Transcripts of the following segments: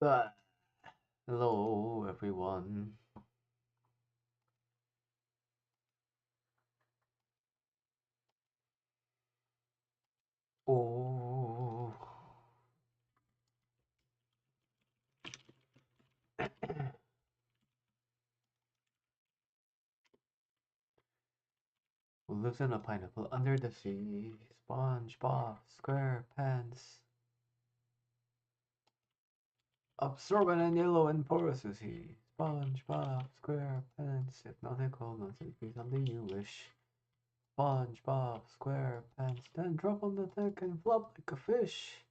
Ah, hello, everyone. Oh, who lives in a pineapple under the sea? SpongeBob SquarePants. Absorbent and yellow and porous is he. SpongeBob SquarePants. If nothing cold, nothing be something you wish. SpongeBob SquarePants. Then drop on the deck and flop like a fish.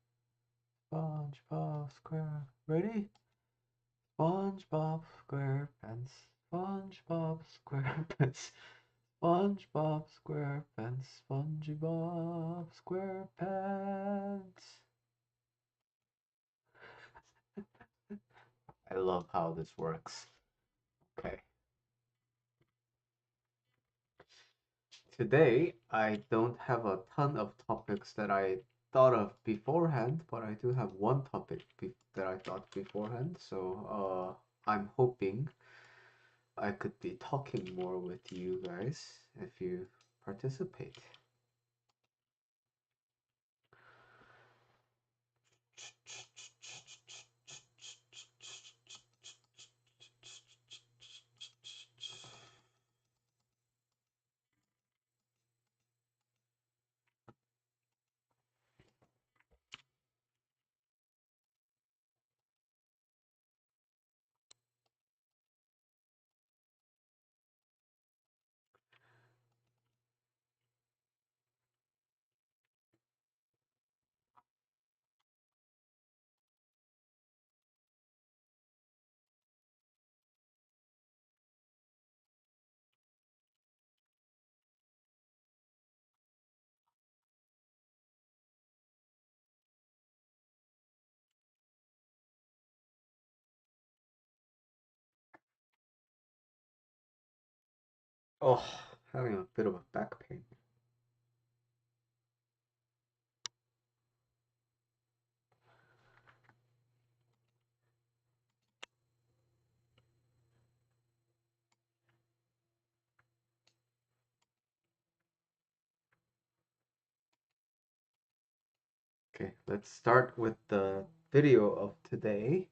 SpongeBob Square. Ready? SpongeBob SquarePants. SpongeBob SquarePants. SpongeBob SquarePants, SpongeBob SquarePants. I love how this works. Okay. Today, I don't have a ton of topics that I thought of beforehand, but I do have one topic that I thought beforehand. So, I'm hoping I could be talking more with you guys if you participate. Oh, having a bit of a back pain. Okay, let's start with the video of today.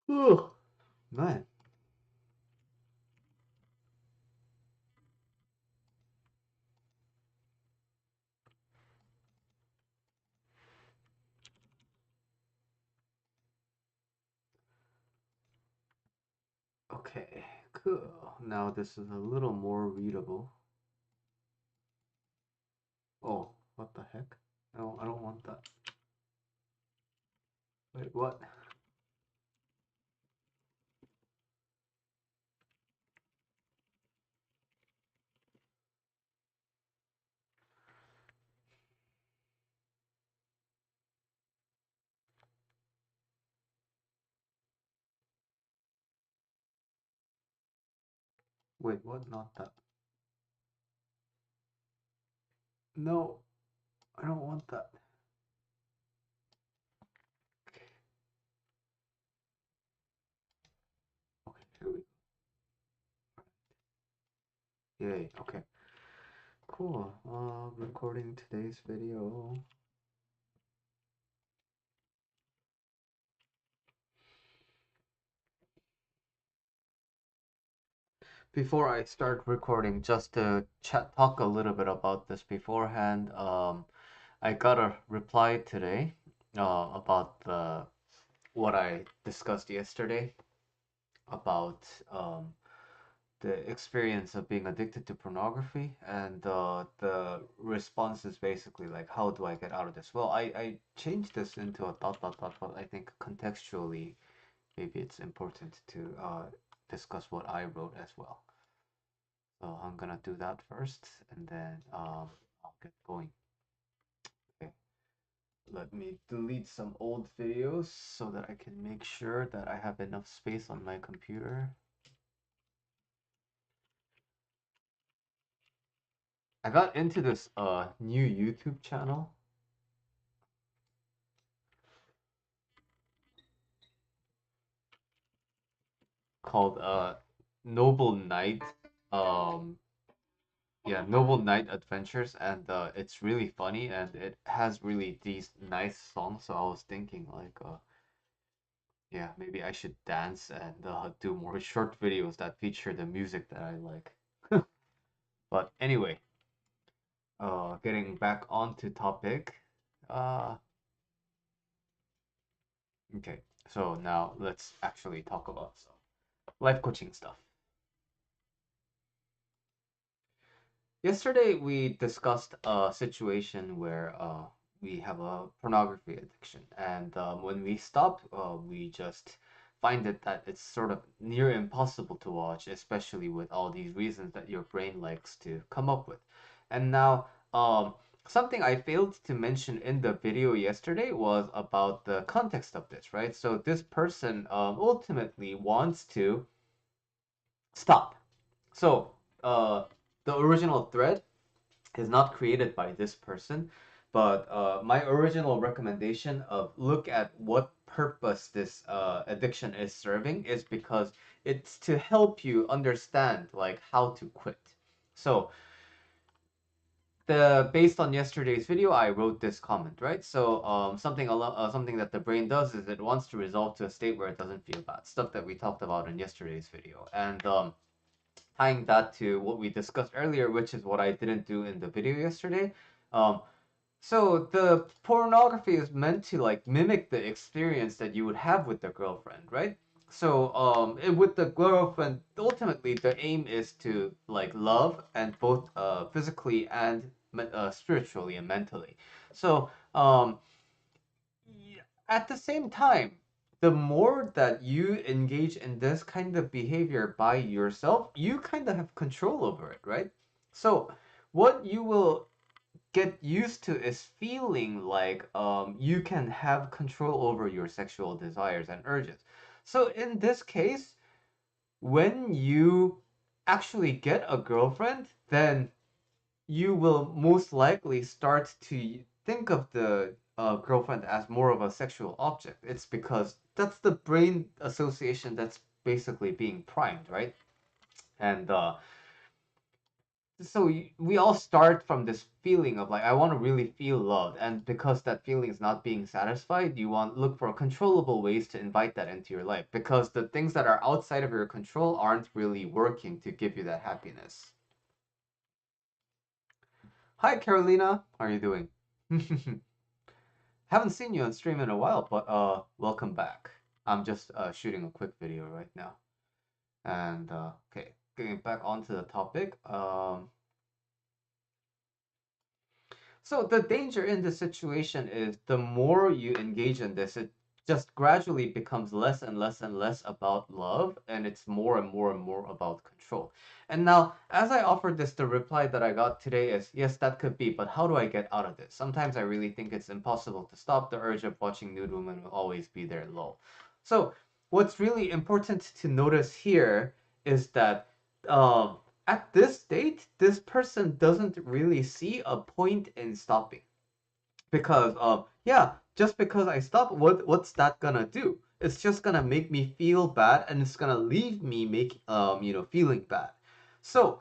Oh, man. Okay, cool. Now this is a little more readable. Oh, what the heck? No, I don't want that. Wait, what? Wait, what? Not that. No, I don't want that. Okay, here we go. Yay, okay. Cool. Recording today's video. Before I start recording, just to talk a little bit about this beforehand, I got a reply today about what I discussed yesterday about the experience of being addicted to pornography, and the response is basically like, how do I get out of this? Well, I changed this into a dot dot dot, but I think contextually maybe it's important to discuss what I wrote as well. So I'm gonna do that first, and then I'll get going. Okay, let me delete some old videos so that I can make sure that I have enough space on my computer. I got into this new YouTube channel called Noble Knight. Um yeah, Noble Knight Adventures, and it's really funny, and it has really these nice songs. So I was thinking like yeah, maybe I should dance and do more short videos that feature the music that I like. But anyway, getting back onto topic. Uh okay. So now let's actually talk about some life coaching stuff. Yesterday we discussed a situation where we have a pornography addiction, and when we stop, we just find it that it's sort of near impossible to watch, especially with all these reasons that your brain likes to come up with. And now, something I failed to mention in the video yesterday was about the context of this, right? So this person ultimately wants to stop. So the original thread is not created by this person, but my original recommendation of look at what purpose this addiction is serving is because it's to help you understand like how to quit. So the based on yesterday's video, I wrote this comment, right? So something that the brain does is it wants to resolve to a state where it doesn't feel bad. Stuff that we talked about in yesterday's video, and tying that to what we discussed earlier, which is what I didn't do in the video yesterday. Um, so the pornography is meant to like mimic the experience that you would have with the girlfriend, right? So with the girlfriend, ultimately the aim is to like love and both physically and spiritually and mentally. So at the same time, the more that you engage in this kind of behavior by yourself, you kind of have control over it, right? So what you will get used to is feeling like you can have control over your sexual desires and urges. So in this case, when you actually get a girlfriend, then you will most likely start to think of the girlfriend as more of a sexual object. It's because that's the brain association that's basically being primed, right? And so we all start from this feeling of like I want to really feel loved, and because that feeling is not being satisfied, you want look for controllable ways to invite that into your life because the things that are outside of your control aren't really working to give you that happiness. Hi Carolina, how are you doing? Haven't seen you on stream in a while, but welcome back. I'm just shooting a quick video right now. And okay, getting back onto the topic. So the danger in this situation is the more you engage in this, it just gradually becomes less and less and less about love, and it's more and more and more about control. And now, as I offered this, the reply that I got today is yes, that could be, but how do I get out of this? Sometimes I really think it's impossible to stop. The urge of watching nude women will always be there low. So, what's really important to notice here is that um, at this state, this person doesn't really see a point in stopping because yeah, just because I stop, what's that gonna do? It's just gonna make me feel bad, and it's gonna leave me feeling bad. So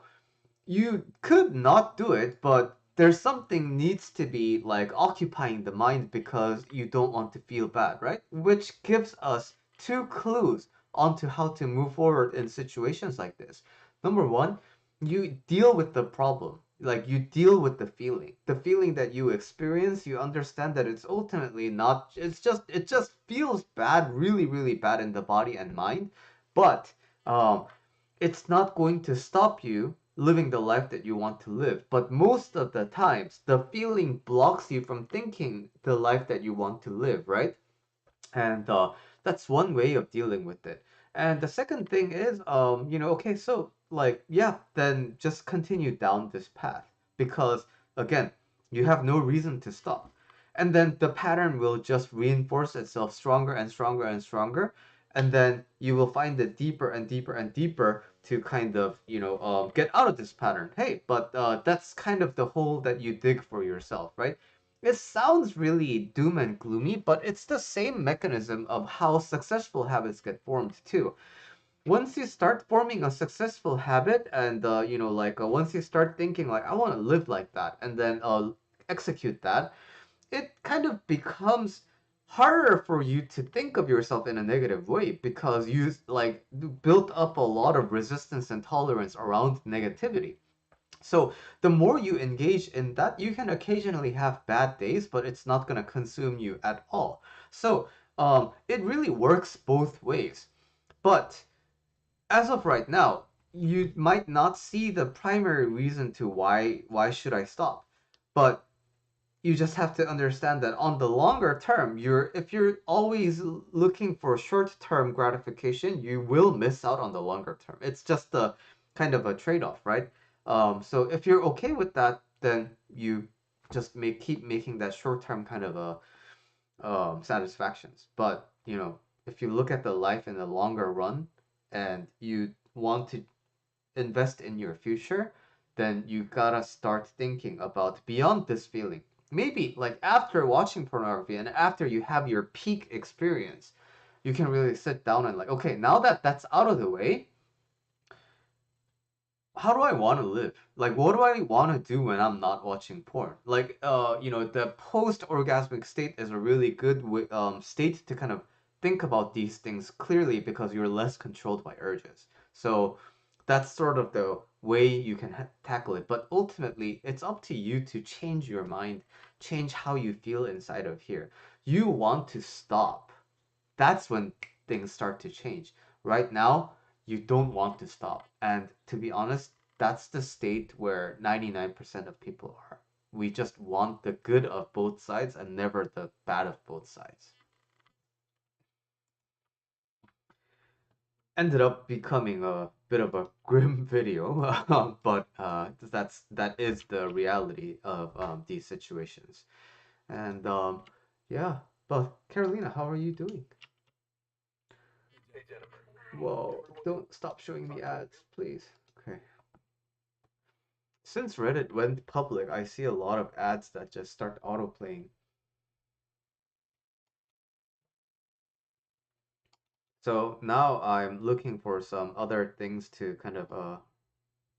you could not do it, but there's something needs to be like occupying the mind because you don't want to feel bad, right? Which gives us two clues onto how to move forward in situations like this. Number one, you deal with the problem. Like you deal with the feeling that you experience. You understand that it's ultimately not. It just feels bad, really, really bad in the body and mind. But it's not going to stop you living the life that you want to live. But most of the times, the feeling blocks you from thinking the life that you want to live, right? And that's one way of dealing with it. And the second thing is, okay, so like, yeah, then just continue down this path because again, you have no reason to stop. And then the pattern will just reinforce itself stronger and stronger and stronger. And then you will find it deeper and deeper and deeper to kind of, get out of this pattern. Hey, but that's kind of the hole that you dig for yourself, right? It sounds really doom and gloomy, but it's the same mechanism of how successful habits get formed too. Once you start forming a successful habit, and once you start thinking like I want to live like that, and then execute that, it kind of becomes harder for you to think of yourself in a negative way because you like built up a lot of resistance and tolerance around negativity. So the more you engage in that, you can occasionally have bad days, but it's not going to consume you at all. So it really works both ways. But as of right now, you might not see the primary reason to why should I stop. But you just have to understand that on the longer term, if you're always looking for short-term gratification, you will miss out on the longer term. It's just a kind of a trade-off, right? So if you're okay with that, then you just keep making that short-term kind of a satisfactions. But if you look at the life in the longer run and you want to invest in your future, then you gotta start thinking about beyond this feeling. Maybe like after watching pornography and after you have your peak experience, you can really sit down and like, okay, now that that's out of the way, how do I want to live? Like, what do I want to do when I'm not watching porn? Like, the post-orgasmic state is a really good state to kind of think about these things clearly because you're less controlled by urges. So that's sort of the way you can tackle it. But ultimately, it's up to you to change your mind, change how you feel inside of here. You want to stop. That's when things start to change. Right now, you don't want to stop. And to be honest, that's the state where 99% of people are. We just want the good of both sides and never the bad of both sides. Ended up becoming a bit of a grim video, but that is the reality of these situations. And yeah, but Carolina, how are you doing? Whoa, don't stop showing me ads, please. Okay. Since Reddit went public, I see a lot of ads that just start autoplaying. So now I'm looking for some other things to kind of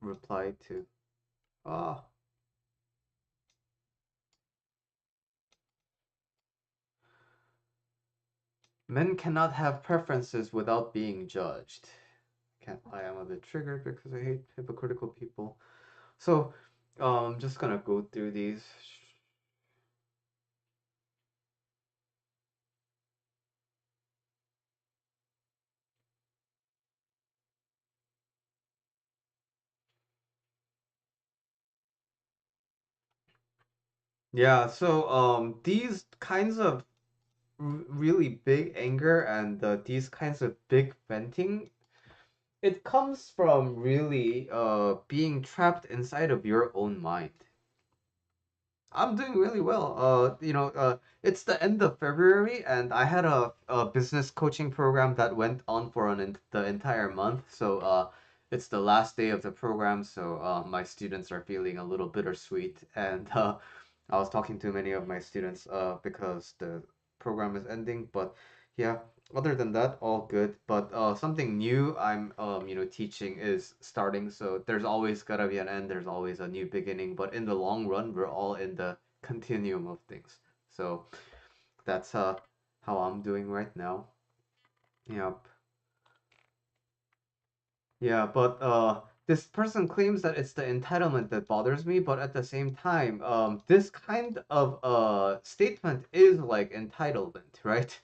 reply to. Ah, men cannot have preferences without being judged. Can't I am a bit triggered because I hate hypocritical people. So, I'm just gonna go through these. Yeah, so these kinds of really big anger and these kinds of big venting, it comes from really being trapped inside of your own mind. I'm doing really well. It's the end of February, and I had a business coaching program that went on for the entire month. So it's the last day of the program, so my students are feeling a little bittersweet. And I was talking to many of my students because the program is ending. But yeah, other than that, all good. But something new I'm teaching is starting. So there's always gotta be an end. There's always a new beginning. But in the long run, we're all in the continuum of things. So that's how I'm doing right now. Yep. Yeah, but this person claims that it's the entitlement that bothers me, but at the same time, this kind of statement is like entitlement, right?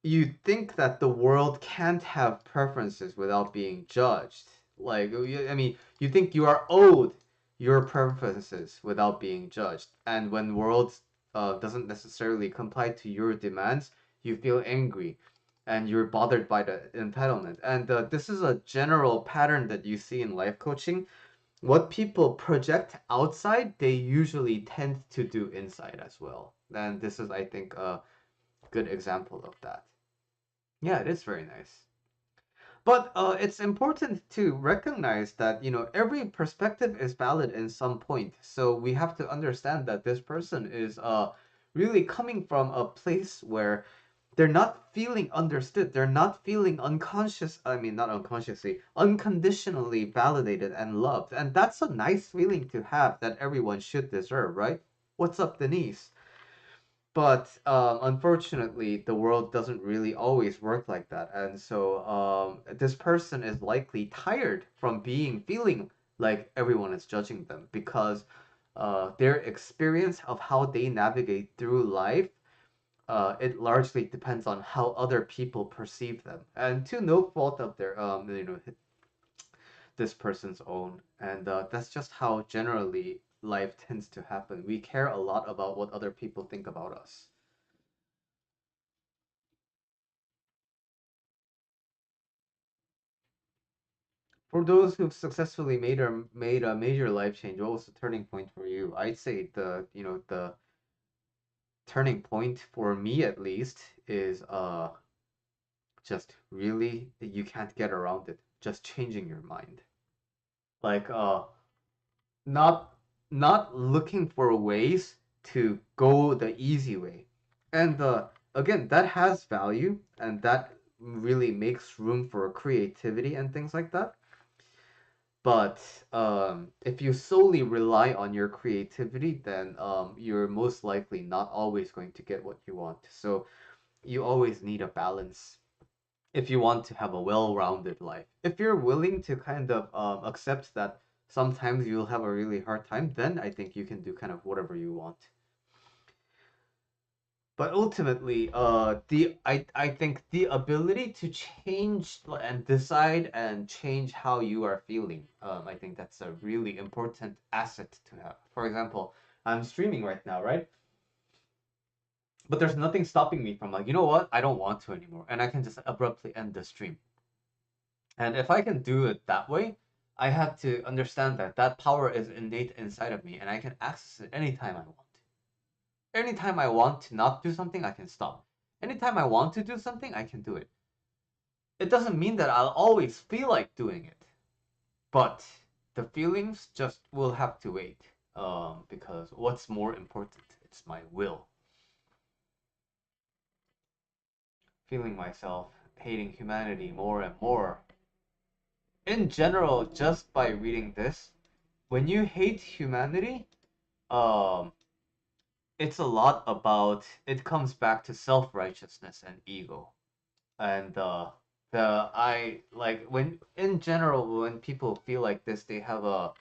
you think that the world can't have preferences without being judged. I mean, you think you are owed your preferences without being judged. And when world doesn't necessarily comply to your demands, you feel angry and you're bothered by the entitlement. And this is a general pattern that you see in life coaching. What people project outside, they usually tend to do inside as well. And this is, I think, a good example of that. Yeah, it is very nice. But it's important to recognize that, every perspective is valid in some point. So we have to understand that this person is really coming from a place where they're not feeling understood. They're not feeling I mean, not unconsciously, unconditionally validated and loved. And that's a nice feeling to have that everyone should deserve, right? What's up, Denise? But unfortunately, the world doesn't really always work like that. And so this person is likely tired from feeling like everyone is judging them because their experience of how they navigate through life, it largely depends on how other people perceive them. And to no fault of this person's own. And that's just how generally life tends to happen. We care a lot about what other people think about us. For those who've successfully made a major life change, what was the turning point for you? I'd say the turning point for me at least is just really you can't get around it. Just changing your mind. Like not not looking for ways to go the easy way. And again, that has value and that really makes room for creativity and things like that. But if you solely rely on your creativity, then you're most likely not always going to get what you want. So you always need a balance if you want to have a well-rounded life. If you're willing to kind of accept that sometimes you'll have a really hard time, then I think you can do kind of whatever you want. But ultimately, I think the ability to change and decide and change how you are feeling, I think that's a really important asset to have. For example, I'm streaming right now, right? But there's nothing stopping me from like, you know what? I don't want to anymore, and I can just abruptly end the stream. And if I can do it that way, I have to understand that that power is innate inside of me, and I can access it anytime I want. Anytime I want to not do something, I can stop. Anytime I want to do something, I can do it. It doesn't mean that I'll always feel like doing it, but the feelings just will have to wait. Because what's more important? It's my will. Feeling myself hating humanity more and more. In general, just by reading this, when you hate humanity, um, it's a lot about. It comes back to self righteousness and ego. And the I like when in general when people feel like this they have a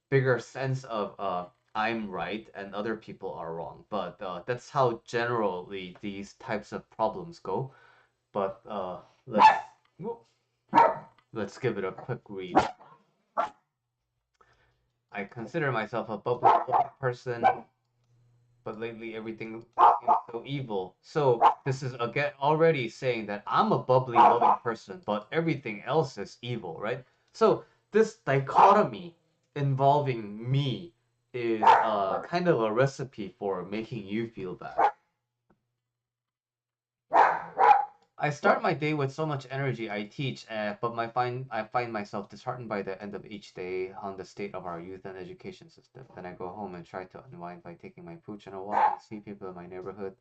bigger sense of I'm right and other people are wrong, but that's how generally these types of problems go. But let's give it a quick read. I consider myself a bubbly person, but lately everything seems so evil. So this is again already saying that I'm a bubbly, loving person, but everything else is evil, right? So this dichotomy involving me is kind of a recipe for making you feel bad. I start my day with so much energy I teach, but I find myself disheartened by the end of each day on the state of our youth and education system. Then I go home and try to unwind by taking my pooch on a walk and see people in my neighborhood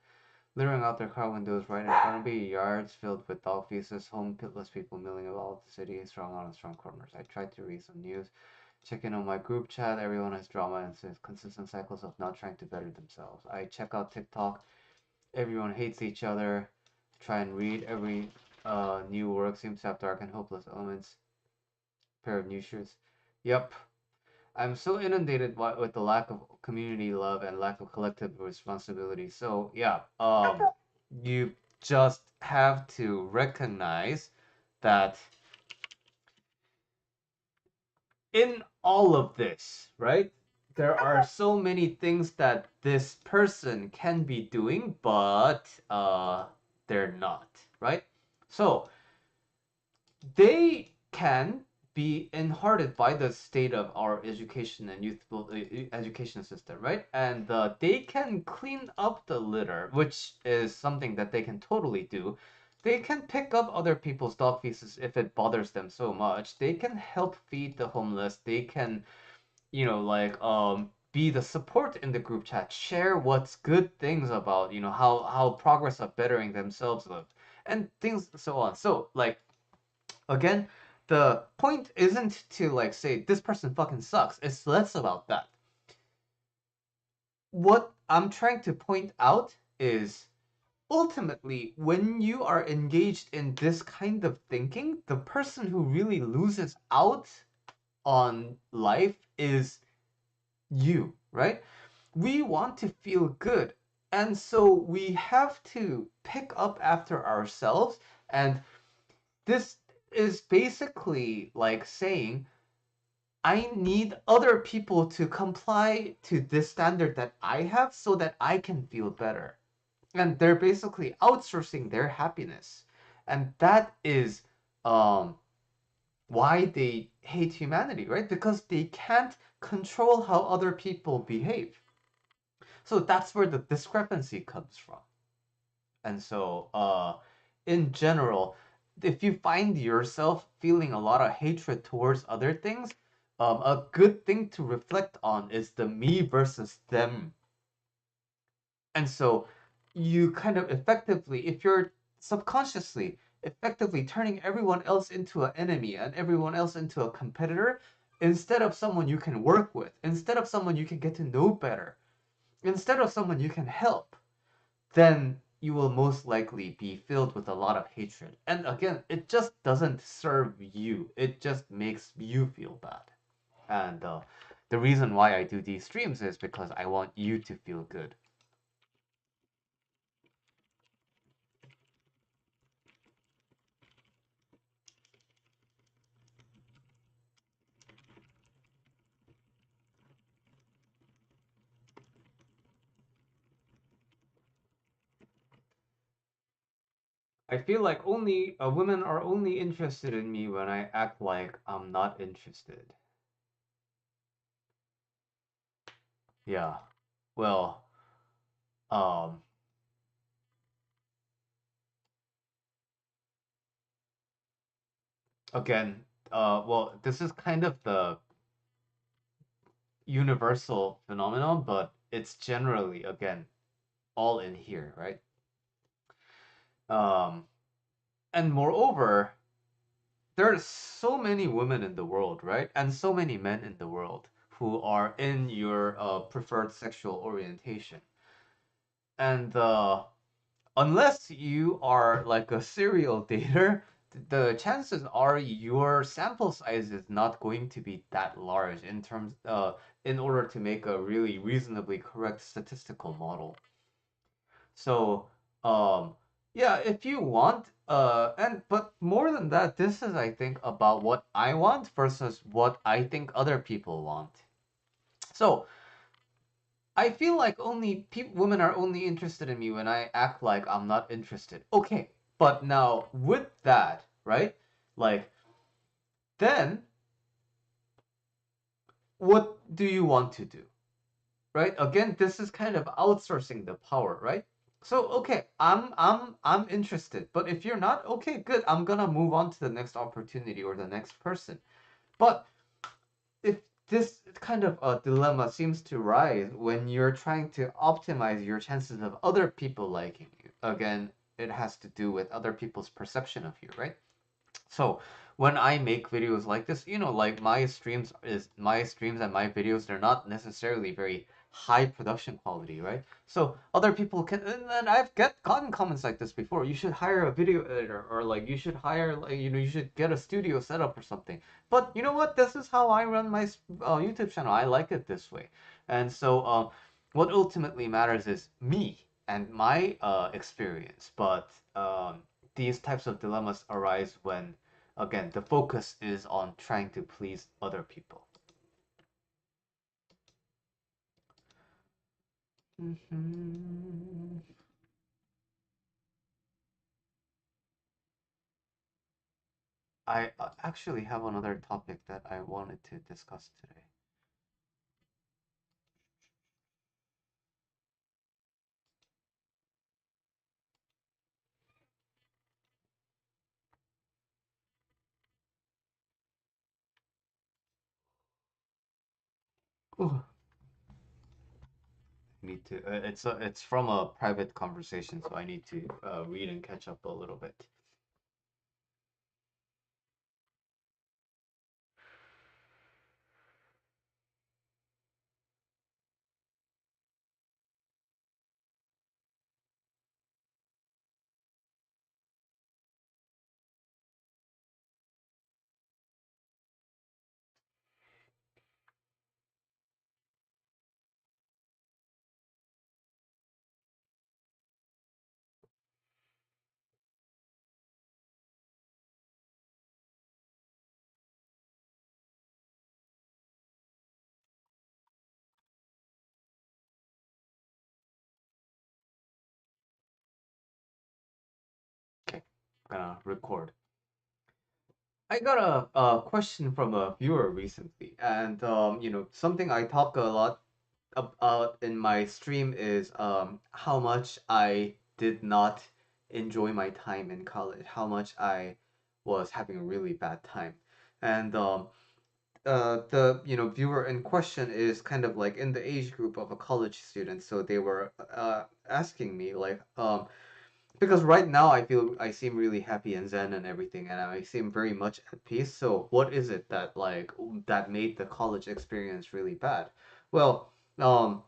littering out their car windows right in front of me, yards filled with dog feces, home pitless people milling about the city, strung out on strong corners. I tried to read some news, check in on my group chat. Everyone has drama and consistent cycles of not trying to better themselves. I check out TikTok. Everyone hates each other. Try and read every new work seems to have dark and hopeless elements. Pair of new shoes. Yep, I'm so inundated with the lack of community love and lack of collective responsibility. So yeah, you just have to recognize that in all of this, right? There are so many things that this person can be doing, but they're not, right? So they can be inherited by the state of our education and youthful education system, right? And they can clean up the litter, which is something that they can totally do. They can pick up other people's dog feces if it bothers them so much. They can help feed the homeless. They can, like be the support in the group chat, share what's good things about, how progress of bettering themselves lived, and things so on. So like again, the point isn't to like say this person fucking sucks. It's less about that. What I'm trying to point out is ultimately when you are engaged in this kind of thinking, the person who really loses out on life is you, right? We want to feel good. And so we have to pick up after ourselves. And this is basically like saying, I need other people to comply to this standard that I have so that I can feel better. And they're basically outsourcing their happiness. And that is um, why they hate humanity, right? Because they can't control how other people behave. So that's where the discrepancy comes from. And so, in general, if you find yourself feeling a lot of hatred towards other things, a good thing to reflect on is the me versus them. And so, you kind of effectively, if you're subconsciously effectively turning everyone else into an enemy and everyone else into a competitor, instead of someone you can work with, instead of someone you can get to know better, instead of someone you can help, then you will most likely be filled with a lot of hatred. And again, it just doesn't serve you. It just makes you feel bad. And the reason why I do these streams is because I want you to feel good. I feel like only women are only interested in me when I act like I'm not interested. Yeah. Well, um, again, well, this is kind of the universal phenomenon, but it's generally, again, all in here, right? Um, and moreover, there are so many women in the world, right? And so many men in the world who are in your preferred sexual orientation. And unless you are like a serial dater, the chances are your sample size is not going to be that large in order to make a really reasonably correct statistical model. So, yeah, if you want, but more than that, this is, I think, about what I want versus what I think other people want. So, I feel like women are only interested in me when I act like I'm not interested. Okay, but now with that, right? Like, then what do you want to do? Right? Again, this is kind of outsourcing the power, right? So okay, I'm interested, but if you're not, okay, good. I'm gonna move on to the next opportunity or the next person. But if this kind of a dilemma seems to rise when you're trying to optimize your chances of other people liking you, again, it has to do with other people's perception of you, right? So when I make videos like this, like my streams and my videos, they're not necessarily very high production quality, right? So other people can, and gotten comments like this before. You should hire a video editor, or like you should hire, like you should get a studio setup or something. But you know what? This is how I run my YouTube channel. I like it this way, and so what ultimately matters is me. and my experience, but these types of dilemmas arise when, again, the focus is on trying to please other people. Mhm. I actually have another topic that I wanted to discuss today. Ooh, I need to. It's from a private conversation, so I need to read and catch up a little bit. Okay, I'm gonna record. I got a question from a viewer recently, and something I talk a lot about in my stream is how much I did not enjoy my time in college, how much I was having a really bad time, and the viewer in question is kind of like in the age group of a college student, so they were asking me like because right now I seem really happy and zen and everything, and I seem very much at peace. So what is it that that made the college experience really bad? Well, um,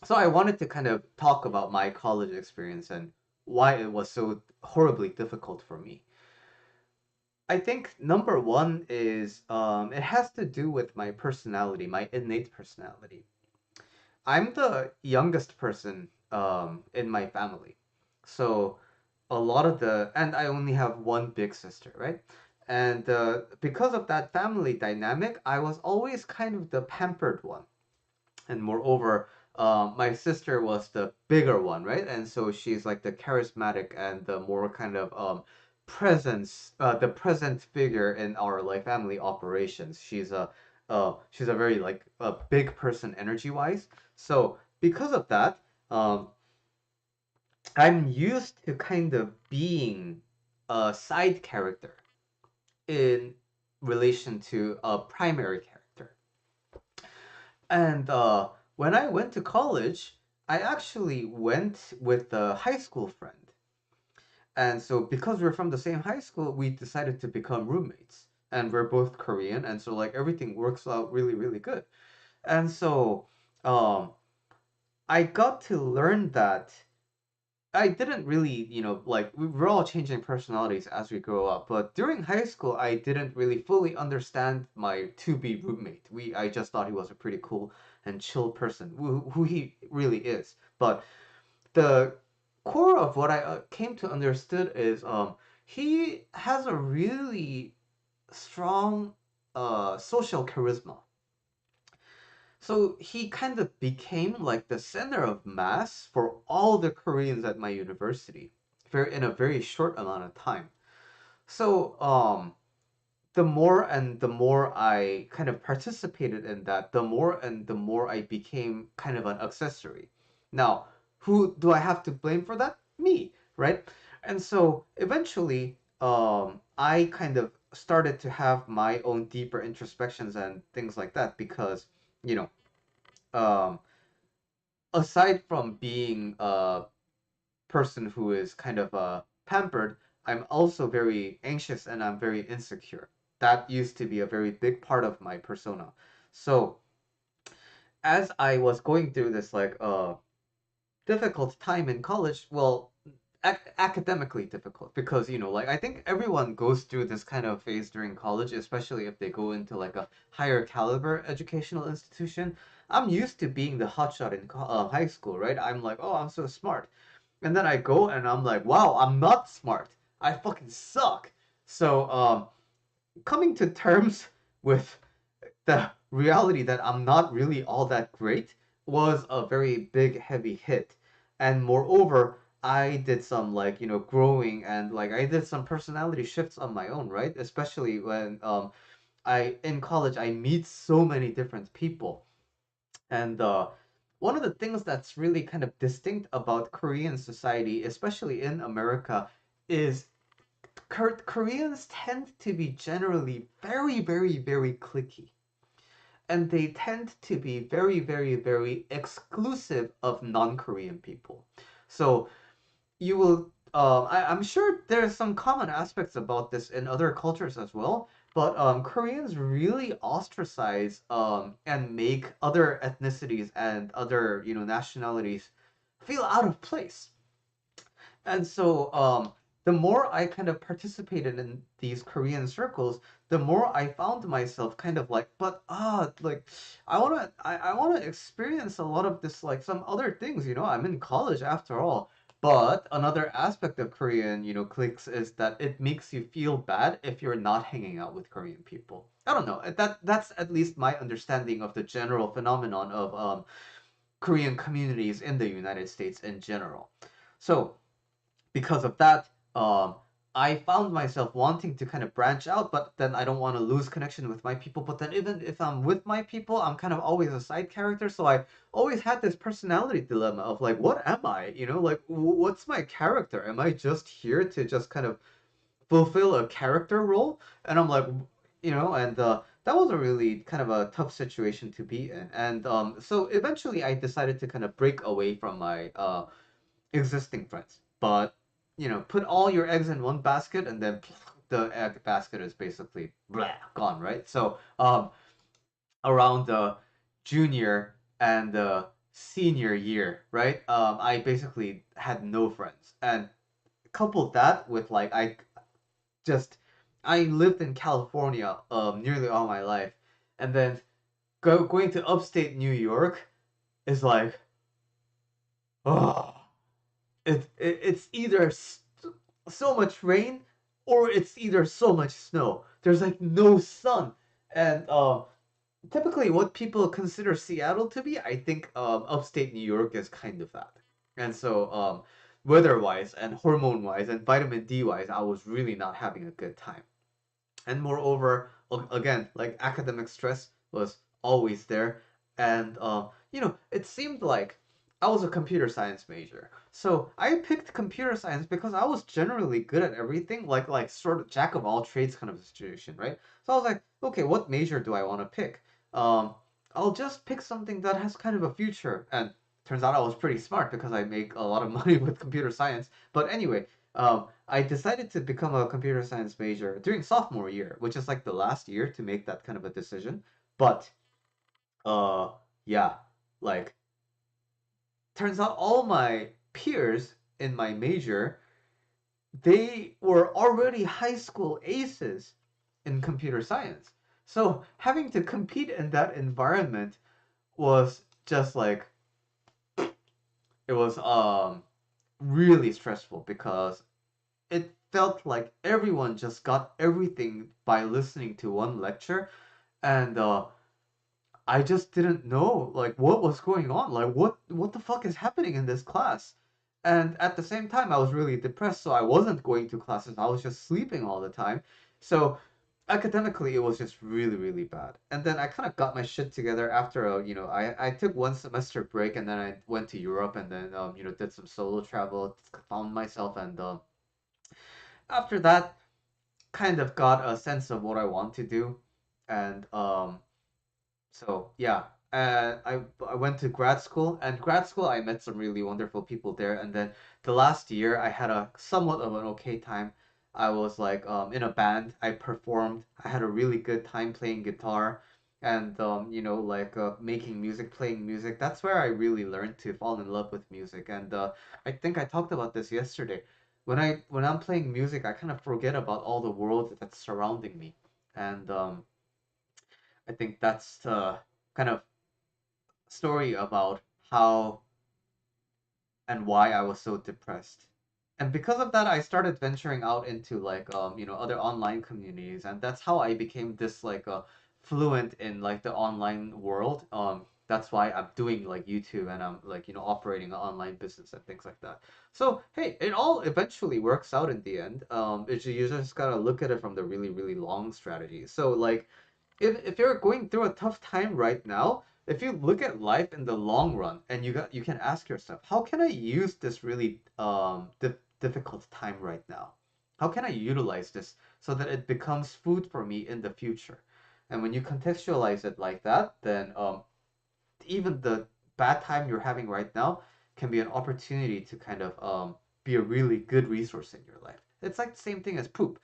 so I wanted to kind of talk about my college experience and why it was so horribly difficult for me. I think number one is it has to do with my personality, my innate personality. I'm the youngest person in my family. So a lot of and I only have one big sister, right? And because of that family dynamic, I was always kind of the pampered one. And moreover, my sister was the bigger one, right? And so she's like the charismatic and the more kind of the present figure in our like family operations. She's a very like a big person energy wise. So because of that, I'm used to kind of being a side character in relation to a primary character. And when I went to college, I actually went with a high school friend. And so because we're from the same high school, we decided to become roommates. And we're both Korean, and so like everything works out really, really good. And so um, I got to learn that I didn't really, like we're all changing personalities as we grow up. But during high school, I didn't really fully understand my to be roommate. I just thought he was a pretty cool and chill person, who he really is. But the core of what I came to understood is he has a really strong social charisma. So he kind of became like the center of mass for all the Koreans at my university, in a very short amount of time. So the more I kind of participated in that, the more I became kind of an accessory. Now, who do I have to blame for that? Me, right? And so eventually, I kind of started to have my own deeper introspections and things like that because, you know, um, aside from being a person who is kind of pampered, I'm also very anxious and I'm very insecure. That used to be a very big part of my persona. So as I was going through this like difficult time in college, well, academically difficult because like I think everyone goes through this kind of phase during college, especially if they go into like a higher caliber educational institution. I'm used to being the hotshot in high school, right? I'm like, oh, I'm so smart. And then I go and I'm like, wow, I'm not smart. I fucking suck. So, coming to terms with the reality that I'm not really all that great was a very big, heavy hit. And moreover, I did some like, growing, and like I did some personality shifts on my own, right? Especially when I in college I meet so many different people. And one of the things that's really kind of distinct about Korean society, especially in America, is Koreans tend to be generally very, very, very cliquey. And they tend to be very, very, very exclusive of non-Korean people. So you will, I'm sure there's some common aspects about this in other cultures as well, but Koreans really ostracize and make other ethnicities and other, nationalities feel out of place. And so, the more I kind of participated in these Korean circles, the more I found myself kind of like, but like I wanna experience a lot of this, like some other things, I'm in college after all. But another aspect of Korean, cliques is that it makes you feel bad if you're not hanging out with Korean people. I don't know. That's at least my understanding of the general phenomenon of Korean communities in the United States in general. So because of that, I found myself wanting to kind of branch out, but then I don't want to lose connection with my people. But then even if I'm with my people, I'm kind of always a side character. So I always had this personality dilemma of like, what am I? Like what's my character? Am I just here to just kind of fulfill a character role? And I'm like, and that was a really kind of a tough situation to be in. And so eventually I decided to kind of break away from my existing friends. But put all your eggs in one basket, and then the egg basket is basically blah, gone, right? So around the junior and the senior year, right? I basically had no friends, and coupled that with like just I lived in California nearly all my life, and then going to upstate New York is like, oh, it's either so much rain or it's either so much snow. There's like no sun, and typically what people consider Seattle to be, I think upstate New York is kind of that. And so weather-wise and hormone-wise and vitamin D-wise, I was really not having a good time. And moreover, again, like academic stress was always there, and it seemed like I was a computer science major, so I picked computer science because I was generally good at everything, like sort of jack of all trades kind of situation, right? So I was like, okay, what major do I want to pick? Um, I'll just pick something that has kind of a future, and turns out I was pretty smart because I make a lot of money with computer science. But anyway, I decided to become a computer science major during sophomore year, which is like the last year to make that kind of a decision. But uh yeah, like turns out all my peers in my major, they were already high school aces in computer science. So having to compete in that environment was just like it was really stressful because it felt like everyone just got everything by listening to one lecture, and I just didn't know like what was going on, like what the fuck is happening in this class. And at the same time I was really depressed, so I wasn't going to classes, I was just sleeping all the time. So academically it was just really, really bad. And then I kind of got my shit together after I took one semester break, and then I went to Europe, and then did some solo travel, found myself, and after that kind of got a sense of what I want to do. And so yeah, I went to grad school, and grad school I met some really wonderful people there. And then the last year I had a somewhat of an okay time. I was like in a band. I performed. I had a really good time playing guitar, and like making music, playing music. That's where I really learned to fall in love with music. And I think I talked about this yesterday. When I'm playing music, I kind of forget about all the world that's surrounding me, and I think that's kind of story about how and why I was so depressed. And because of that, I started venturing out into like other online communities, and that's how I became this like fluent in like the online world. That's why I'm doing like YouTube and I'm like operating an online business and things like that. So hey, it all eventually works out in the end. You just gotta look at it from the really really long strategy. So like if you're going through a tough time right now, if you look at life in the long run and you can ask yourself, how can I use this really difficult time right now? How can I utilize this so that it becomes food for me in the future? And when you contextualize it like that, then even the bad time you're having right now can be an opportunity to kind of be a really good resource in your life. It's like the same thing as poop.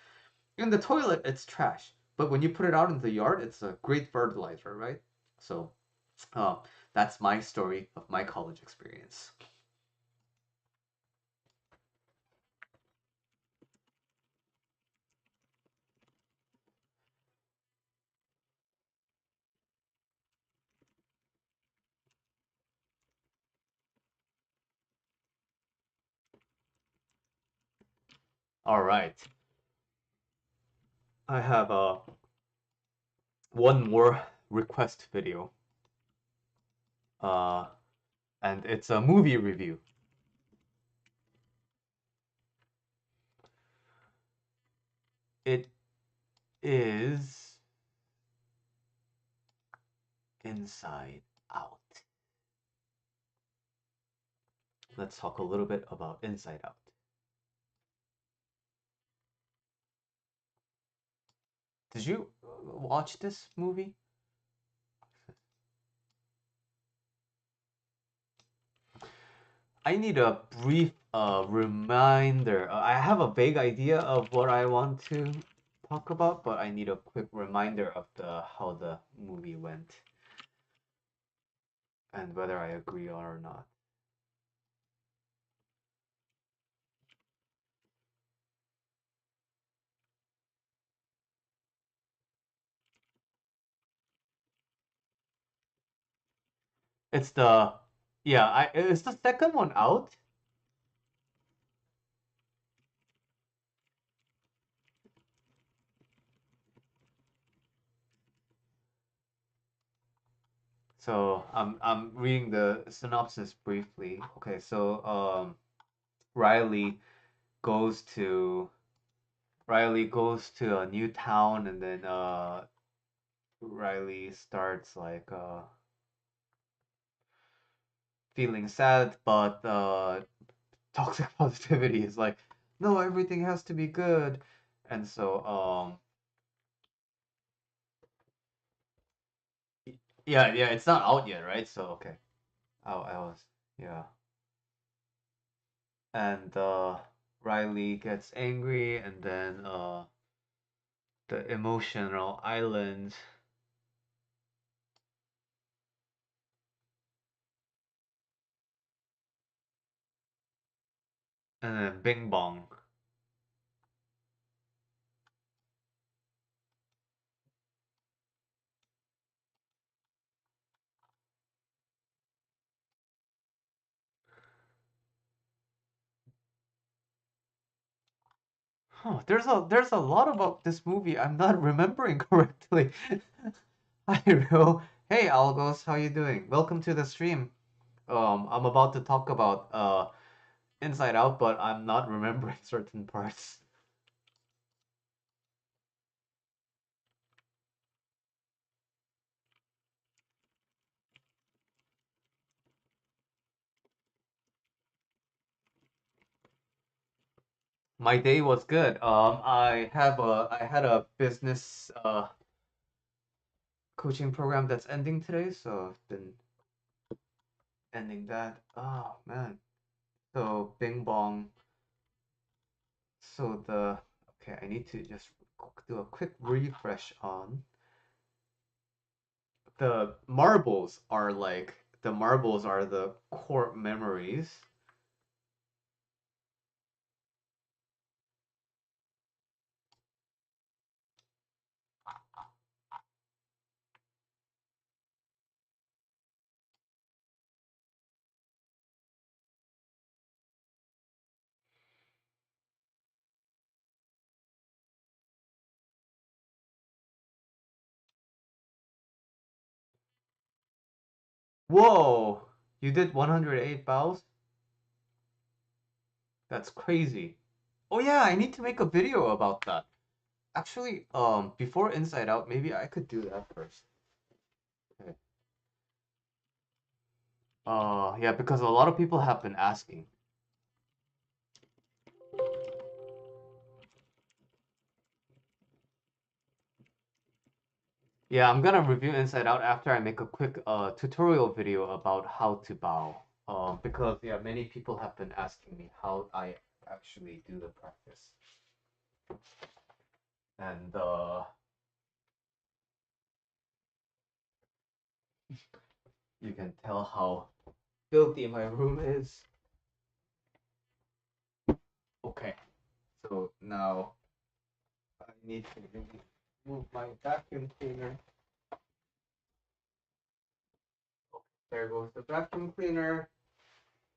In the toilet, it's trash, but when you put it out in the yard, it's a great fertilizer, right? So, uh, that's my story of my college experience. All right, I have one more request video, uh, and it's a movie review. It is Inside Out. Let's talk a little bit about Inside Out. Did you watch this movie? I need a brief reminder. I have a vague idea of what I want to talk about, but I need a quick reminder of the how the movie went and whether I agree or not. It's the yeah, I is the second one out? So I'm reading the synopsis briefly. Okay, so Riley goes to Riley goes to a new town and then Riley starts like feeling sad, but toxic positivity is like, no, everything has to be good, and so yeah, yeah, it's not out yet, right? So okay, I was yeah, and Riley gets angry, and then the emotional island, and then Bing Bong. Huh, there's a lot about this movie I'm not remembering correctly. Hi, Ro. Hey, Algos, how you doing? Welcome to the stream. I'm about to talk about Inside Out, but I'm not remembering certain parts. My day was good. I had a business coaching program that's ending today, so I've been ending that. Oh man. So Bing Bong. So the okay, I need to just do a quick refresh on the marbles are the core memories. Whoa! You did 108 bows? That's crazy. Oh yeah, I need to make a video about that. Actually, before Inside Out, maybe I could do that first. Okay. Yeah, because a lot of people have been asking. Yeah, I'm gonna review Inside Out after I make a quick tutorial video about how to bow. Because yeah, many people have been asking me how I actually do the practice. And you can tell how filthy my room is. Okay, so now I need to really move my vacuum cleaner. There goes the vacuum cleaner.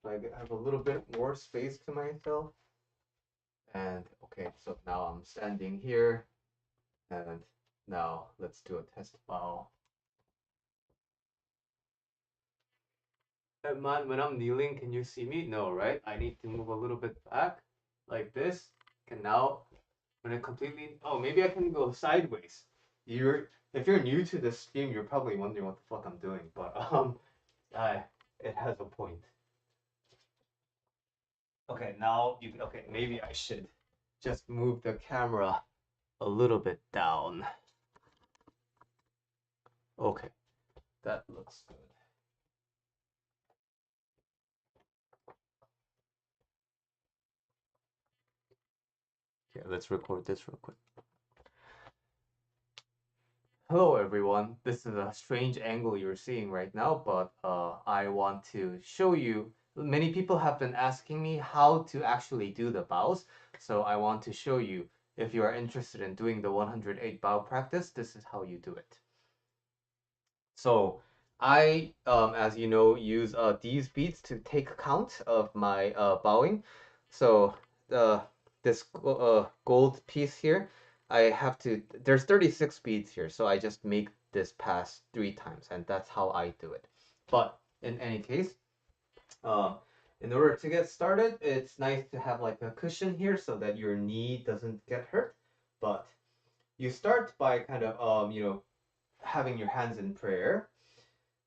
I have a little bit more space to myself. And okay, so now I'm standing here. And now let's do a test bow. And man, when I'm kneeling, can you see me? No, right? I need to move a little bit back like this. And now when I completely, oh, maybe I can go sideways. If you're new to this stream, you're probably wondering what the fuck I'm doing, but I it has a point. Okay, now you okay, maybe I should just move the camera a little bit down. Okay, that looks good. Okay, let's record this real quick. Hello everyone, this is a strange angle you're seeing right now, but I want to show you, many people have been asking me how to actually do the bows, so I want to show you, if you are interested in doing the 108 bow practice, this is how you do it. So I, as you know, use these beads to take count of my bowing. So this gold piece here, I have to. There's 36 beads here, so I just make this pass 3 times, and that's how I do it. But in any case, uh, in order to get started, it's nice to have like a cushion here so that your knee doesn't get hurt. But you start by kind of having your hands in prayer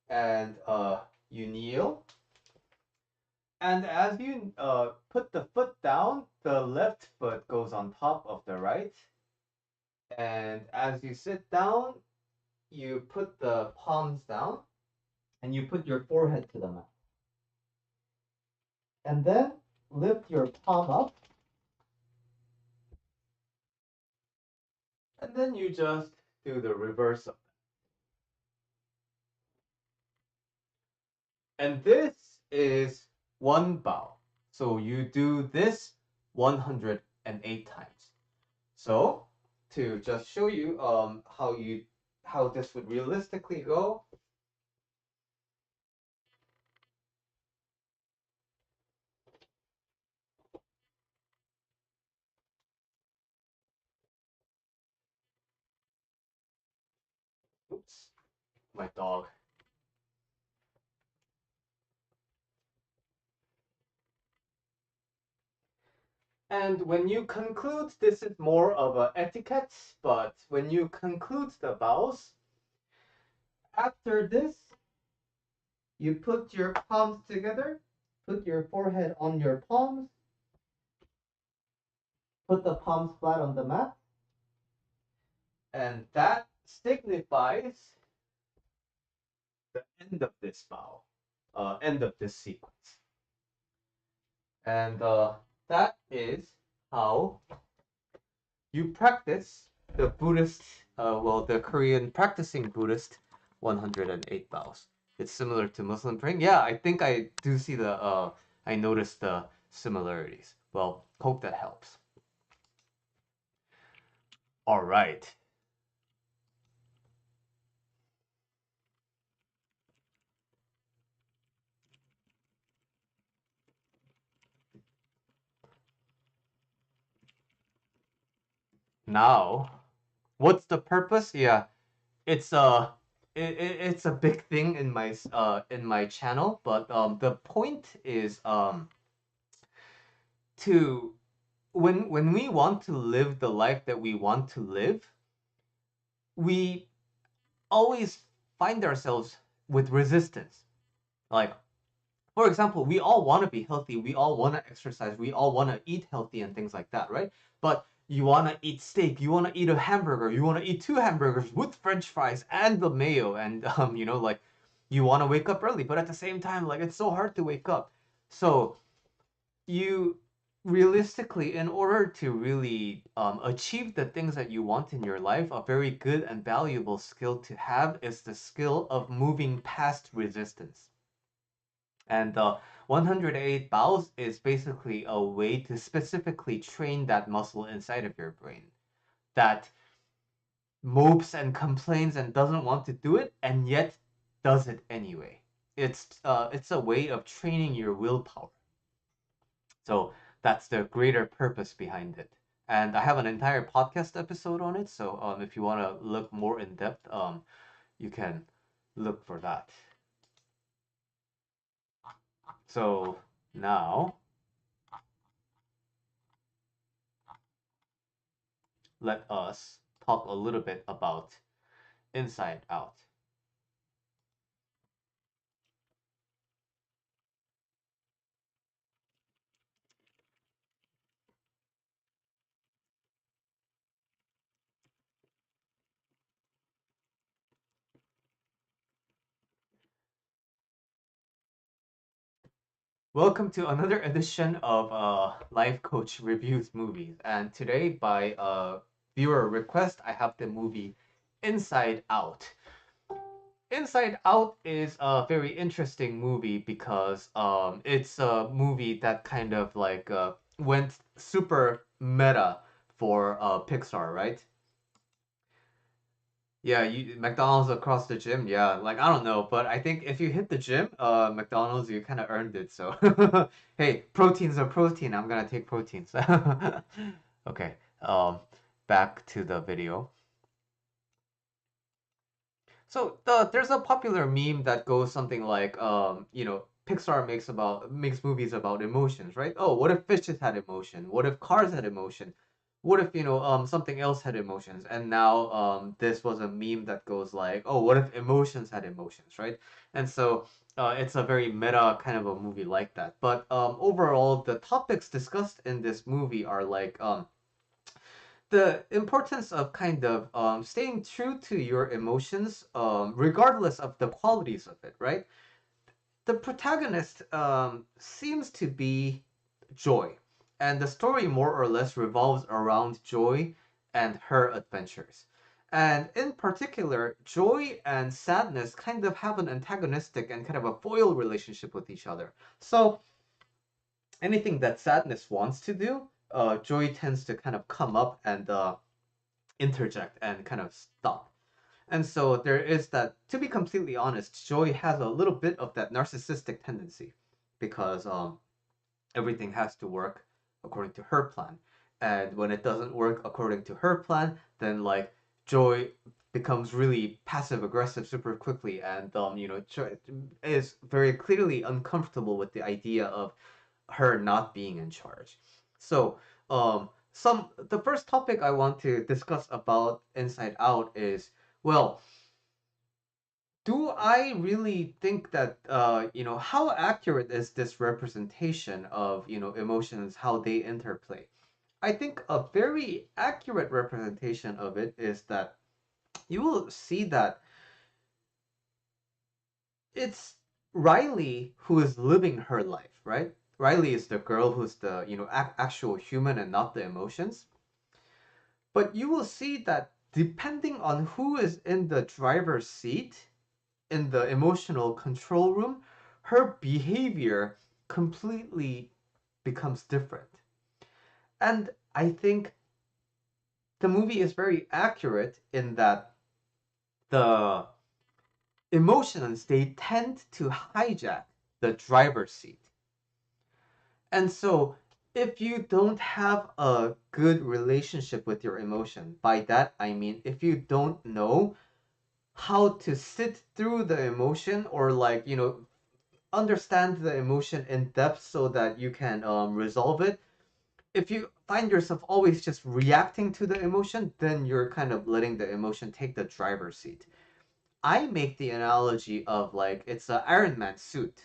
and you kneel. And as you put the foot down, the left foot goes on top of the right. And as you sit down, you put the palms down and you put your forehead to the mat. And then lift your palm up. And then you just do the reverse of that. And this is one bow. So you do this 108 times. So to just show you how this would realistically go. Oops, my dog. And when you conclude, this is more of a etiquette, but when you conclude the bows, after this, you put your palms together, put your forehead on your palms, put the palms flat on the mat, and that signifies the end of this bow, end of this sequence. And that is how you practice the Buddhist, the Korean practicing Buddhist 108 bows. It's similar to Muslim praying. Yeah, I think I do see I noticed the similarities. Well, hope that helps. All right. Now, what's the purpose? Yeah, it's it's a big thing in my channel, but the point is to when we want to live the life that we want to live, we always find ourselves with resistance. Like, for example, we all want to be healthy, we all want to exercise, we all want to eat healthy and things like that, right? But you want to eat steak, you want to eat a hamburger, you want to eat two hamburgers with french fries and the mayo, and like you want to wake up early, but at the same time, like it's so hard to wake up. So you realistically, in order to really achieve the things that you want in your life, a very good and valuable skill to have is the skill of moving past resistance. And 108 bows is basically a way to specifically train that muscle inside of your brain that mopes and complains and doesn't want to do it and yet does it anyway. It's a way of training your willpower. So that's the greater purpose behind it. And I have an entire podcast episode on it. So if you want to look more in depth, you can look for that. So now let us talk a little bit about Inside Out. Welcome to another edition of Life Coach Reviews Movies. And today, by viewer request, I have the movie Inside Out. Inside Out is a very interesting movie because it's a movie that kind of like went super meta for Pixar, right? Yeah, you McDonald's across the gym. Yeah, like I don't know, but I think if you hit the gym, McDonald's, you kind of earned it. So, hey, proteins are protein. I'm gonna take proteins. Okay. Back to the video. So there's a popular meme that goes something like, Pixar makes movies about emotions, right? Oh, what if fishes had emotion? What if cars had emotion? What if something else had emotions? And now this was a meme that goes like, oh, what if emotions had emotions, right? And so it's a very meta kind of a movie like that. But overall, the topics discussed in this movie are like the importance of kind of staying true to your emotions, regardless of the qualities of it, right? The protagonist seems to be Joy, and the story more or less revolves around Joy and her adventures. And in particular, Joy and Sadness kind of have an antagonistic and kind of a foil relationship with each other. So anything that Sadness wants to do, Joy tends to kind of come up and interject and kind of stop. And so there is that, to be completely honest, Joy has a little bit of that narcissistic tendency because everything has to work according to her plan. And when it doesn't work according to her plan, then like Joy becomes really passive aggressive super quickly and is very clearly uncomfortable with the idea of her not being in charge. So, some the first topic I want to discuss about Inside Out is, well, do I really think that how accurate is this representation of emotions, how they interplay? I think a very accurate representation of it is that you will see that it's Riley who is living her life, right? Riley is the girl who's the actual human and not the emotions. But you will see that depending on who is in the driver's seat in the emotional control room, her behavior completely becomes different. And I think the movie is very accurate in that the emotions they tend to hijack the driver's seat. And so if you don't have a good relationship with your emotion, by that I mean if you don't know how to sit through the emotion, or like, understand the emotion in depth so that you can resolve it. If you find yourself always just reacting to the emotion, then you're kind of letting the emotion take the driver's seat. I make the analogy of like it's an Iron Man suit.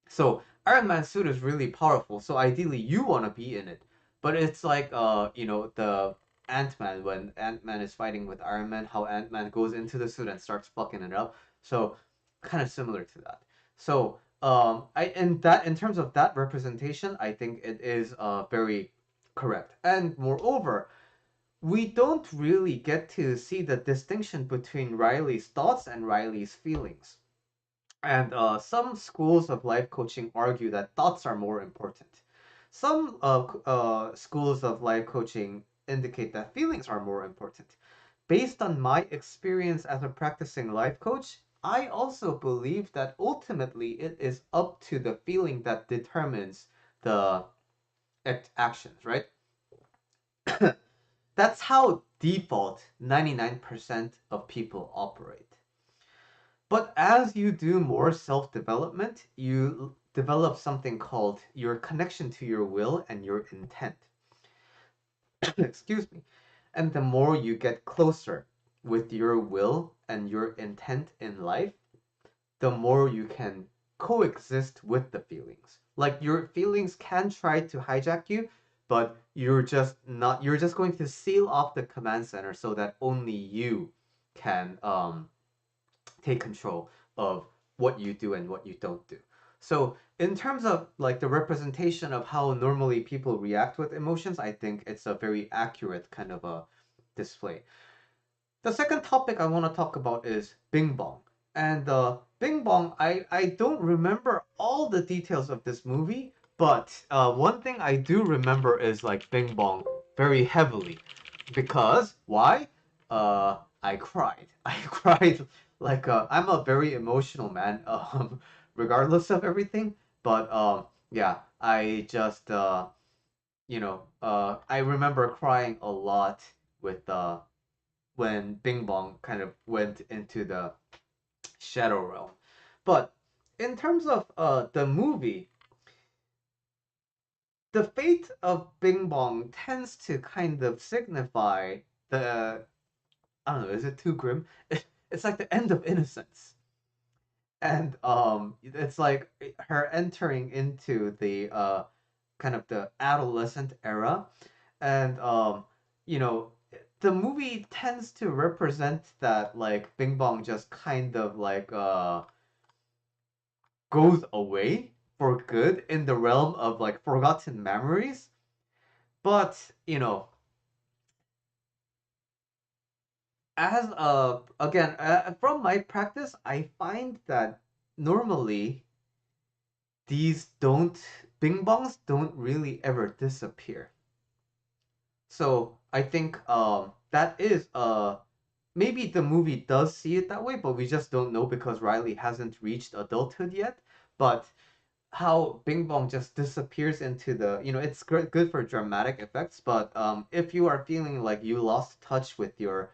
So Iron Man suit is really powerful. So ideally you want to be in it. But it's like the Ant-Man, when Ant-Man is fighting with Iron Man, how Ant-Man goes into the suit and starts fucking it up. So kind of similar to that. So in terms of that representation, I think it is very correct. And moreover, we don't really get to see the distinction between Riley's thoughts and Riley's feelings. And some schools of life coaching argue that thoughts are more important. Some schools of life coaching indicate that feelings are more important. Based on my experience as a practicing life coach, I also believe that ultimately it is up to the feeling that determines the actions, right? That's how default 99% of people operate. But as you do more self development, you develop something called your connection to your will and your intent. Excuse me. And the more you get closer with your will and your intent in life, the more you can coexist with the feelings. Like your feelings can try to hijack you, but you're just going to seal off the command center so that only you can take control of what you do and what you don't do. So, in terms of like the representation of how normally people react with emotions, I think it's a very accurate kind of a display. The second topic I want to talk about is Bing Bong. And Bing Bong, I don't remember all the details of this movie, but one thing I do remember is like Bing Bong very heavily. Because, why? I cried. I cried like I'm a very emotional man, regardless of everything. But yeah, I just I remember crying a lot with when Bing Bong kind of went into the shadow realm. But in terms of the movie, the fate of Bing Bong tends to kind of signify the I don't know, is it too grim? It's like the end of innocence. And it's like her entering into the kind of the adolescent era. And you know the movie tends to represent that like Bing Bong just kind of like goes away for good in the realm of like forgotten memories. But as again from my practice, I find that normally these don't Bing Bongs don't really ever disappear. So I think that is maybe the movie does see it that way, but we just don't know because Riley hasn't reached adulthood yet. But how Bing Bong just disappears into the, it's good for dramatic effects, but if you are feeling like you lost touch with your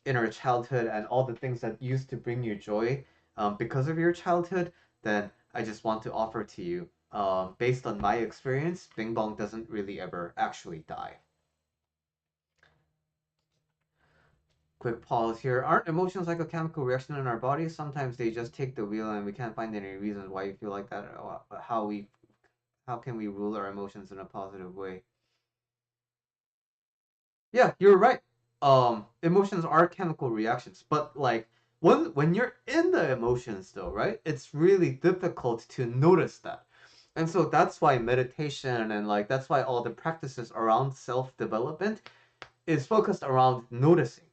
inner childhood and all the things that used to bring you joy because of your childhood, then I just want to offer to you, based on my experience, Bing Bong doesn't really ever actually die. Quick pause here. Aren't emotions like a chemical reaction in our bodies? Sometimes they just take the wheel and we can't find any reasons why you feel like that. How can we rule our emotions in a positive way? Yeah, you're right. Emotions are chemical reactions, but like when you're in the emotions though, right? It's really difficult to notice that. And so that's why meditation and like that's why all the practices around self-development is focused around noticing.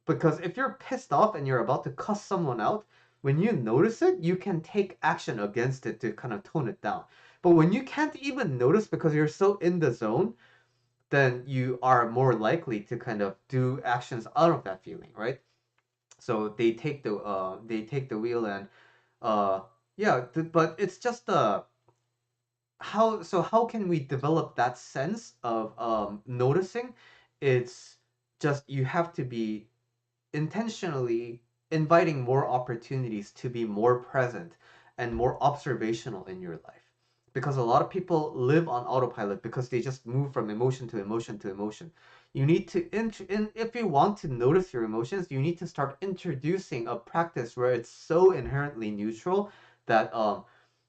Because if you're pissed off and you're about to cuss someone out, when you notice it, you can take action against it to kind of tone it down. But when you can't even notice because you're so in the zone, then you are more likely to kind of do actions out of that feeling, right? So they take the wheel and uh yeah, but it's just how can we develop that sense of noticing? It's just you have to be intentionally inviting more opportunities to be more present and more observational in your life. Because a lot of people live on autopilot because they just move from emotion to emotion to emotion. You need to, if you want to notice your emotions, you need to start introducing a practice where it's so inherently neutral that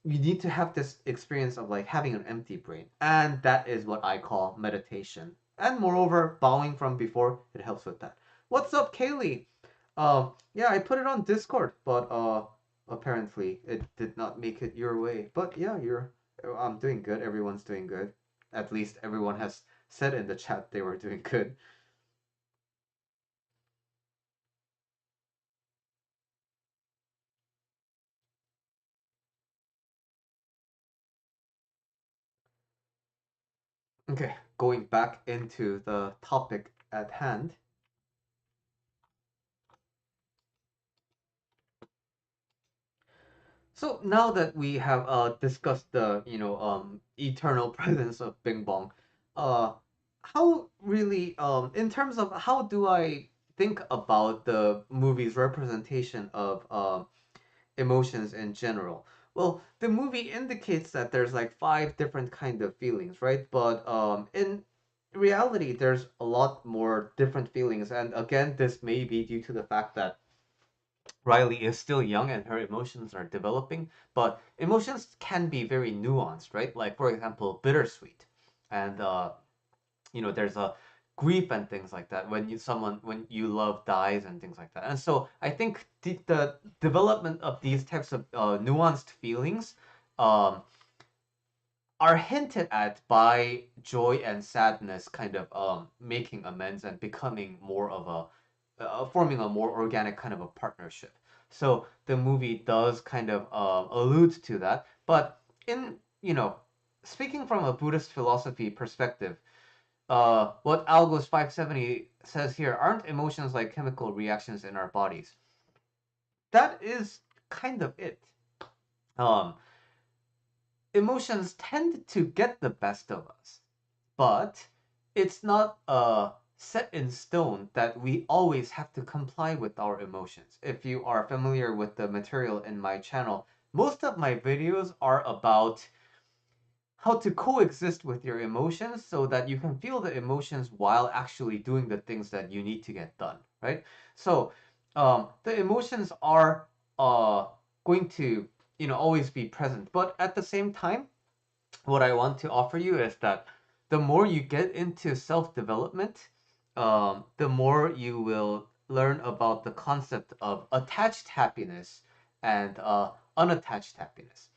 you need to have this experience of like having an empty brain. And that is what I call meditation. And moreover, bowing from before, it helps with that. What's up, Kaylee? Yeah, I put it on Discord, but apparently it did not make it your way. But yeah, I'm doing good. Everyone's doing good. At least everyone has said in the chat they were doing good. Okay, going back into the topic at hand. So now that we have discussed the eternal presence of Bing Bong, uh how really in terms of how do I think about the movie's representation of emotions in general? Well, the movie indicates that there's like five different kind of feelings, right? But in reality, there's a lot more different feelings, and again, this may be due to the fact that Riley is still young and her emotions are developing, but emotions can be very nuanced, right? Like for example, bittersweet, and there's a grief and things like that when you love dies and things like that. And so I think the development of these types of nuanced feelings um, are hinted at by joy and sadness kind of making amends and becoming more of a forming a more organic kind of a partnership. So the movie does kind of allude to that, but in speaking from a Buddhist philosophy perspective, what Algos 570 says here, aren't emotions like chemical reactions in our bodies? That is kind of it. Um, Emotions tend to get the best of us, but it's not set in stone that we always have to comply with our emotions. If you are familiar with the material in my channel, most of my videos are about how to coexist with your emotions so that you can feel the emotions while actually doing the things that you need to get done, right? So the emotions are uh, going to always be present, but at the same time, what I want to offer you is that the more you get into self development, the more you will learn about the concept of attached happiness and unattached happiness.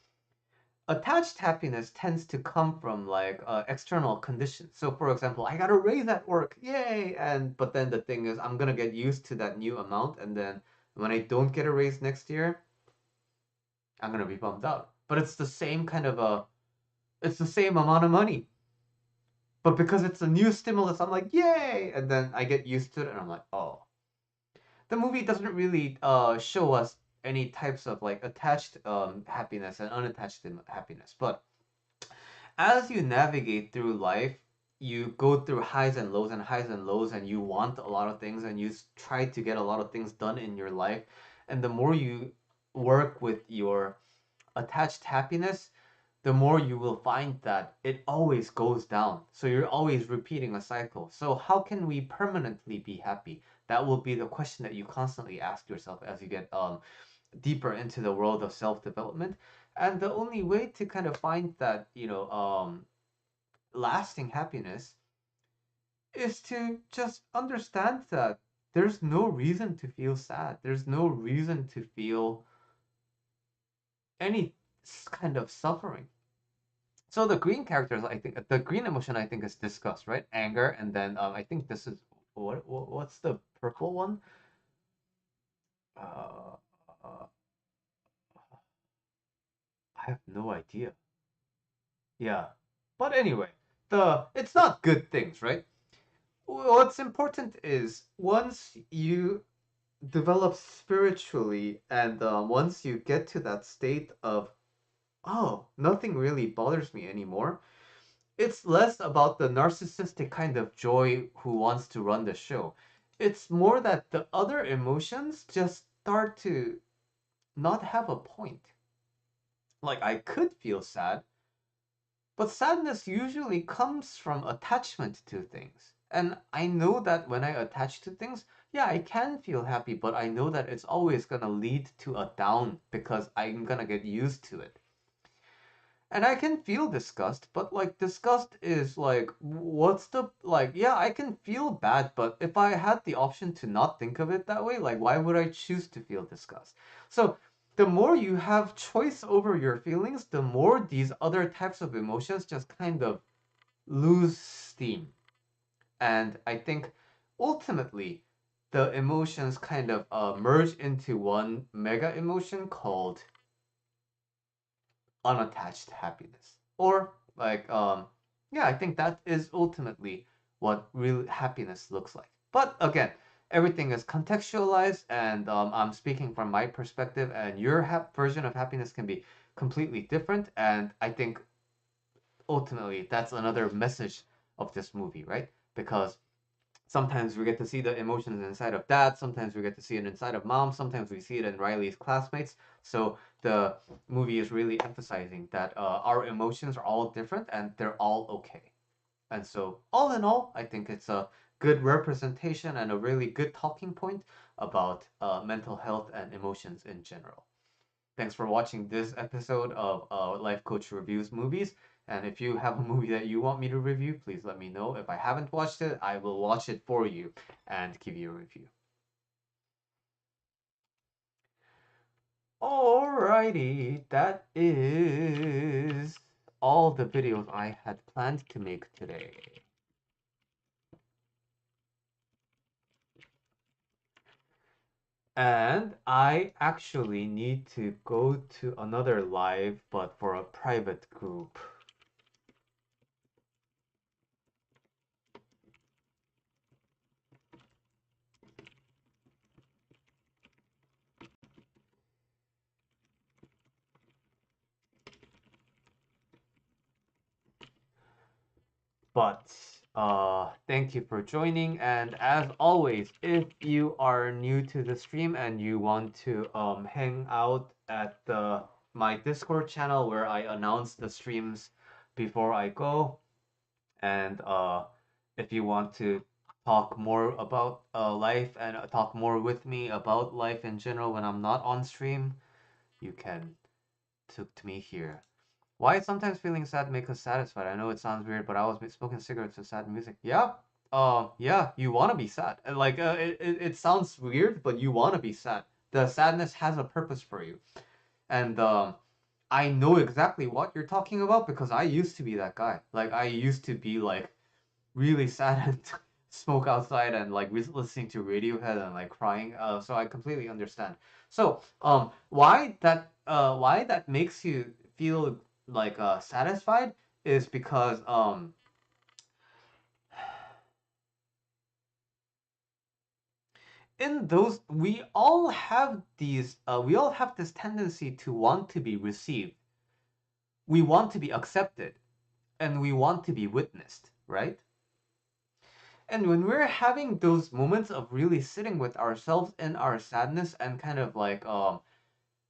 Attached happiness tends to come from like external conditions. So, for example, I got a raise at work, yay! And but then the thing is, I'm gonna get used to that new amount, and then when I don't get a raise next year, I'm gonna be bummed out. But it's the same kind of it's the same amount of money. But because it's a new stimulus, I'm like, yay! And then I get used to it, and I'm like, oh. The movie doesn't really show us any types of like attached happiness and unattached happiness. But as you navigate through life, you go through highs and lows, and you want a lot of things, and you try to get a lot of things done in your life. And the more you work with your attached happiness, the more you will find that it always goes down. So you're always repeating a cycle. So how can we permanently be happy? That will be the question that you constantly ask yourself as you get deeper into the world of self-development. And the only way to kind of find that, lasting happiness is to just understand that there's no reason to feel sad. There's no reason to feel any kind of suffering. So the green characters, I think the green emotion, I think is disgust, right? Anger, and then I think this is what's the purple one? Uh, uh, I have no idea. Yeah, but anyway, the it's not good things, right? What's important is once you develop spiritually, and once you get to that state of oh, nothing really bothers me anymore, it's less about the narcissistic kind of joy who wants to run the show. It's more that the other emotions just start to not have a point. Like I could feel sad, but sadness usually comes from attachment to things. And I know that when I attach to things, yeah, I can feel happy, but I know that it's always gonna lead to a down because I'm gonna get used to it. And I can feel disgust, but like disgust is like, what's the, like, yeah, I can feel bad, but if I had the option to not think of it that way, like, why would I choose to feel disgust? So the more you have choice over your feelings, the more these other types of emotions just kind of lose steam. And I think ultimately, the emotions kind of merge into one mega emotion called unattached happiness. Or like yeah, I think that is ultimately what real happiness looks like. But again, everything is contextualized, and I'm speaking from my perspective, and your version of happiness can be completely different. And I think ultimately that's another message of this movie, right? Because sometimes we get to see the emotions inside of dad, sometimes we get to see it inside of mom, sometimes we see it in Riley's classmates. So the movie is really emphasizing that our emotions are all different and they're all okay. And so, all in all, I think it's a good representation and a really good talking point about mental health and emotions in general. Thanks for watching this episode of Life Coach Reviews Movies. And if you have a movie that you want me to review, please let me know. If I haven't watched it, I will watch it for you and give you a review. Alrighty, that is all the videos I had planned to make today. And I actually need to go to another live, but for a private group. But thank you for joining. And as always, if you are new to the stream and you want to hang out at the my Discord channel where I announce the streams before I go, and if you want to talk more about life and talk more with me about life in general when I'm not on stream, you can talk to me here. Why sometimes feeling sad make us satisfied? I know it sounds weird, but I was smoking cigarettes and sad music. Yeah, yeah, you want to be sad. Like, it sounds weird, but you want to be sad. The sadness has a purpose for you, and I know exactly what you're talking about because I used to be that guy. Like, I used to be like really sad and smoke outside and like listening to Radiohead and like crying. So I completely understand. So why that makes you feel like satisfied is because in those we all have this tendency to want to be received. We want to be accepted and we want to be witnessed, right? And when we're having those moments of really sitting with ourselves in our sadness and kind of like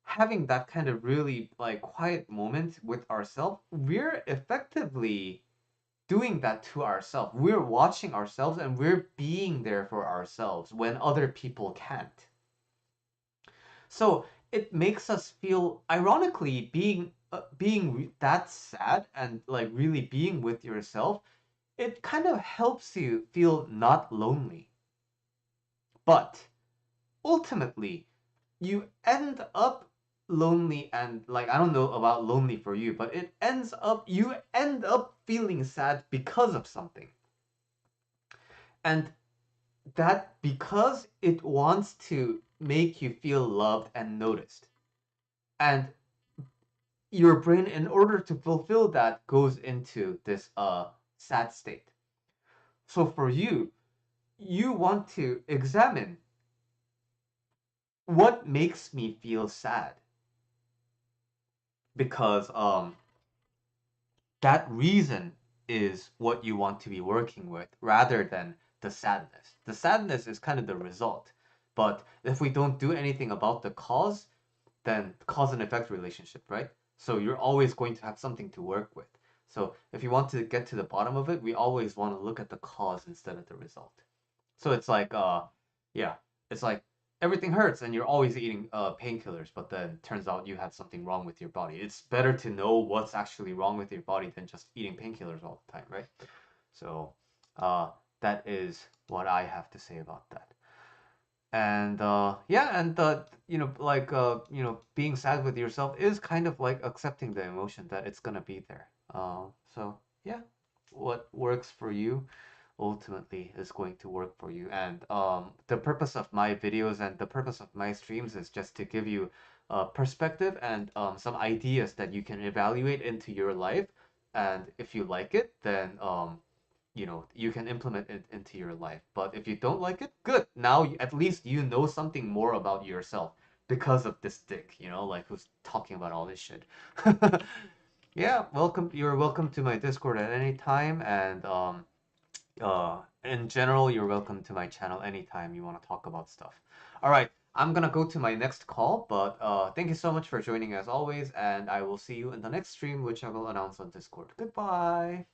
having that kind of really like quiet moment with ourselves, we're effectively doing that to ourselves. We're watching ourselves and we're being there for ourselves when other people can't. So it makes us feel, ironically, that sad and like really being with yourself, it kind of helps you feel not lonely. But ultimately, you end up lonely and like I don't know about lonely for you, but you end up feeling sad because of something. And that because it wants to make you feel loved and noticed. And your brain in order to fulfill that goes into this sad state. So for you, you want to examine what makes me feel sad because that reason is what you want to be working with rather than the sadness. The sadness is kind of the result But if we don't do anything about the cause, then cause and effect relationship, right? So you're always going to have something to work with. So if you want to get to the bottom of it, we always want to look at the cause instead of the result. So it's like yeah, it's like everything hurts and you're always eating painkillers, but then turns out you had something wrong with your body. It's better to know what's actually wrong with your body than just eating painkillers all the time, right? So uh that is what I have to say about that. And yeah, and being sad with yourself is kind of like accepting the emotion that it's gonna be there. So yeah, what works for you ultimately is going to work for you. And the purpose of my videos and the purpose of my streams is just to give you perspective and some ideas that you can evaluate into your life. And if you like it, then you can implement it into your life. But if you don't like it, good. Now at least you know something more about yourself because of this dick, like who's talking about all this shit. Yeah, welcome. You're welcome to my Discord at any time, and in general, you're welcome to my channel anytime you want to talk about stuff. All right, I'm gonna go to my next call, but thank you so much for joining as always, and I will see you in the next stream, which I will announce on Discord. Goodbye.